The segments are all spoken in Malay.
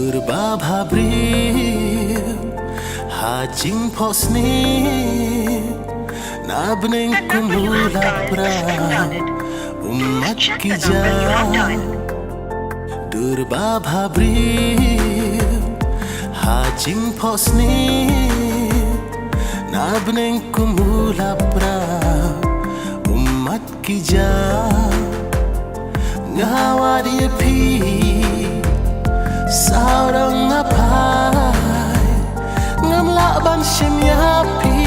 Durba bhabri hajing posni nabneng kumula pra umat ki jaan Durba bhabri hajing posni nabneng kumula pra umat ki jaan ngawadi pi Saurang apai ngam laban shimyapi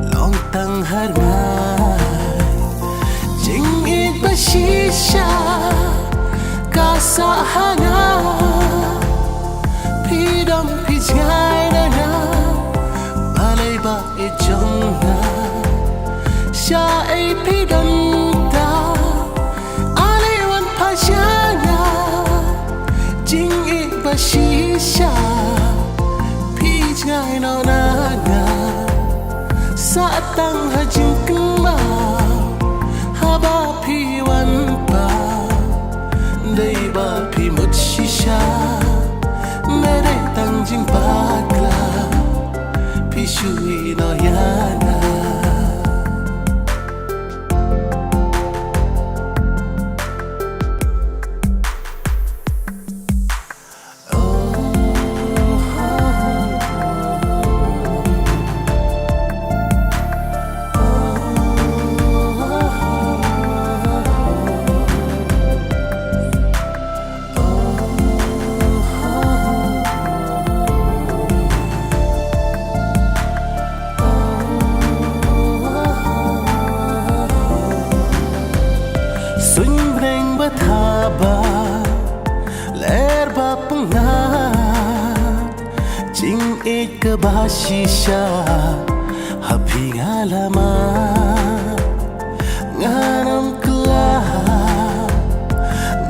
long tang harnai jing ik bashisha kasahana pidam pijai na malay ba ijongna sha ay pidam da aliwan pashana jing ik bashisha pijai no naga satang hajing kemau haba piwan pa dei ba pi mut shisha mere tang jing bakla pi shui no yana Sungreng bathaba ler bapna jing ek bashisha hapi ngalama nganam kla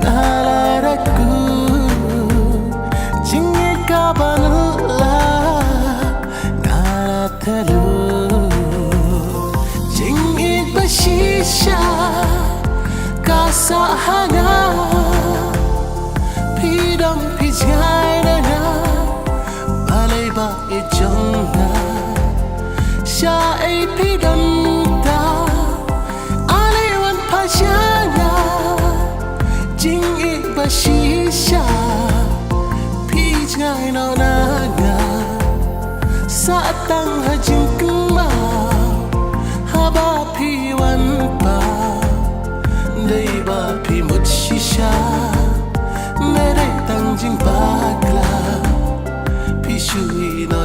ngalaraku jing ek banla ngalatalu jing ek bashisha kasahana pidam pijai na malay ba ijongna sha ay pidam da aliwan pashana jing ik bashisha pijai no naga satang hajing kemau haba piwan pa dei ba pi mut shisha mere tang jing bakla pi shui no